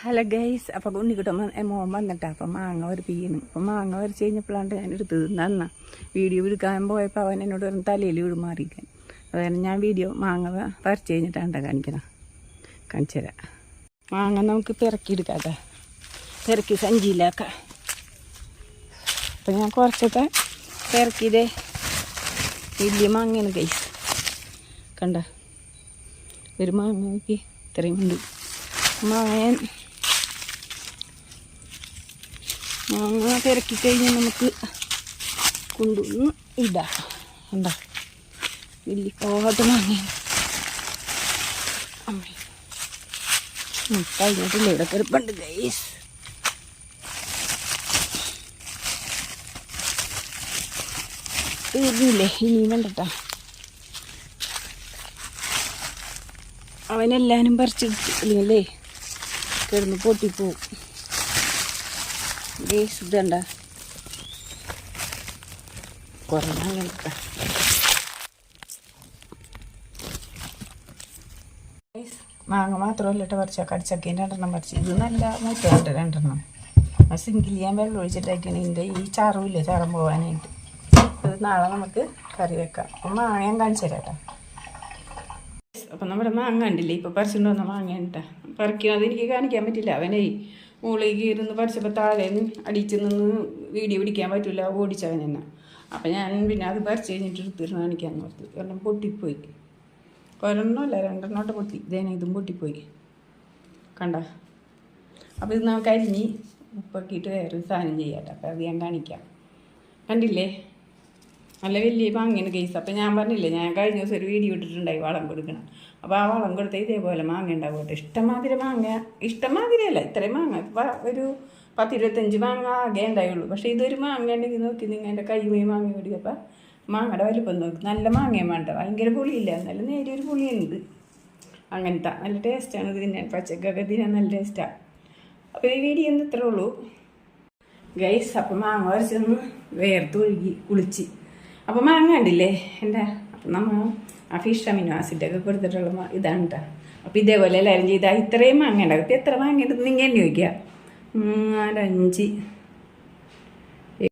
Hello guys. അപ്പോൾ ഉണ്ണിക്കുട്ടൻ മോൻ വന്നിട്ടാ. അപ്പം മാങ്ങ വരപ്പിക്കുന്നു. അപ്പം മാങ്ങ വരച്ച് കഴിഞ്ഞപ്പോഴാണ് ഞാനെടുത്ത് നന്നാ വീഡിയോ എടുക്കാൻ പോയപ്പോൾ അവൻ എന്നോട് പറഞ്ഞ് തലയിൽ വീടുമാറിയിരിക്കാൻ. അതുകാരണം ഞാൻ വീഡിയോ മാങ്ങ പറിച്ച് കഴിഞ്ഞിട്ടാണ് കാണിക്കണം. കാണിച്ചു തരാം. മാങ്ങ നമുക്ക് പിറക്കിയെടുക്കാം കേട്ടോ. പിറക്കി സഞ്ചിയിലാക്കാം. അപ്പം ഞാൻ കുറച്ചൊക്കെ പിറക്കിയതേ വലിയ മാങ്ങയാണ് ഗൈസ്. കണ്ട ഒരു മാങ്ങ നോക്കി ഇത്രയും ഉണ്ട്. മാങ്ങ തിരക്കി കഴിഞ്ഞാൽ നമുക്ക് കൊണ്ടുവന്ന് ഇടാം. എന്താ വലിയ കോട്ട് മാങ്ങ കഴിഞ്ഞിട്ടില്ല. ഇവിടെ കിടപ്പുണ്ട് ഗൈസ്. തീർന്നില്ലേ? ഇനിയും വേണ്ടട്ടാ. അവനെല്ലാവരും പറിച്ചെടുത്തില്ലേ കിടന്ന് പൊട്ടിപ്പോവും. ഇതണ്ട കുറേ മാങ്ങ മാത്രമല്ല കേട്ടോ പറിച്ച കടിച്ചക്കേൻ്റെ 2 പറിച്ച്. ഇത് നല്ല മൂത്തമുണ്ട് 2. ആ സിങ്കിൽ ഞാൻ വെള്ളം ഒഴിച്ചിട്ടായിരിക്കണം ഇതിൻ്റെ ഈ ചാറുമില്ലേ ചാറം പോകാനായിട്ട്. ഇത് നാളെ നമുക്ക് കറി വെക്കാം. അപ്പം മാങ്ങ ഞാൻ കാണിച്ചു തരാം കേട്ടോ. അപ്പം നമ്മുടെ മാങ്ങ ഉണ്ടില്ലേ ഇപ്പോൾ പറിച്ചുകൊണ്ട് വന്ന മാങ്ങ കേട്ടോ. പറിക്കുന്നത് എനിക്ക് കാണിക്കാൻ പറ്റില്ല. അവനെ മുകളിലേക്ക് ഇരുന്ന് പറിച്ചപ്പോൾ താഴെ അടിച്ച് നിന്ന് വീഡിയോ പിടിക്കാൻ പറ്റില്ല, ഓടിച്ചവൻ തന്നെ. അപ്പം ഞാൻ പിന്നെ അത് പറിച്ച് കഴിഞ്ഞിട്ട് എടുത്തിരുന്ന് കാണിക്കാമെന്ന് ഓർത്ത്. കാരണം പൊട്ടിപ്പോയി. ഒരെണ്ണമല്ല 2 പൊട്ടി. ഇതും പൊട്ടിപ്പോയി. കണ്ട. അപ്പോൾ ഇത് നമുക്ക് അരിഞ്ഞ് ഉപ്പൊക്കിയിട്ട് വേറൊരു സാധനം ചെയ്യാം കേട്ടോ. അപ്പോൾ അത് ഞാൻ കാണിക്കാം. കണ്ടില്ലേ നല്ല വലിയ മാങ്ങയാണ് കേസ്. അപ്പം ഞാൻ പറഞ്ഞില്ലേ ഞാൻ കഴിഞ്ഞ ദിവസം ഒരു വീഡിയോ ഇട്ടിട്ടുണ്ടായി വളം കൊടുക്കണം. അപ്പോൾ ആ വളം കൊടുത്ത ഇതേപോലെ മാങ്ങ ഉണ്ടാവും. ഇഷ്ടമാതിരി മാങ്ങ, ഇഷ്ടമാതിരിയല്ല ഇത്രയും മാങ്ങ. ഇപ്പം ഒരു 10-25 മാങ്ങ ആകെ ഉണ്ടായുള്ളൂ. പക്ഷേ ഇതൊരു മാങ്ങ ഉണ്ടെങ്കിൽ നോക്കി നിങ്ങൾ എൻ്റെ കൈമേ മാങ്ങ പിടിക്കപ്പോൾ മാങ്ങയുടെ വലിപ്പം നോക്കി. നല്ല മാങ്ങയും വേണ്ട, ഭയങ്കര പുളിയില്ല, നല്ല നേരിയൊരു പുളിയുണ്ട്. അങ്ങനത്തെ നല്ല ടേസ്റ്റാണ് ഇത് തിന്നാൻ. പച്ചക്കൊക്കെ തിന്നാൻ നല്ല ടേസ്റ്റാണ്. അപ്പോൾ ഈ വീഡിയോ ഒന്ന് ഇത്രേ ഉള്ളൂ ഗൈസ്. അപ്പം മാങ്ങ വരച്ചൊന്ന് വേർത്തൊഴുകി കുളിച്ച്. അപ്പോൾ മാങ്ങ കണ്ടില്ലേ എൻ്റെ. അപ്പം നമ്മൾ ആ ഫിഷ് അമിനോ ആസിഡൊക്കെ കൊടുത്തിട്ടുള്ള ഇതാണ് കേട്ടോ. അപ്പോൾ ഇതേപോലെ എല്ലാവരും ചെയ്താൽ ഇത്രയും മാങ്ങ ഉണ്ടാകും. ഇപ്പം എത്ര മാങ്ങ ഉണ്ട് നിങ്ങൾ എന്നെ ചോദിക്കുക? 4, 5,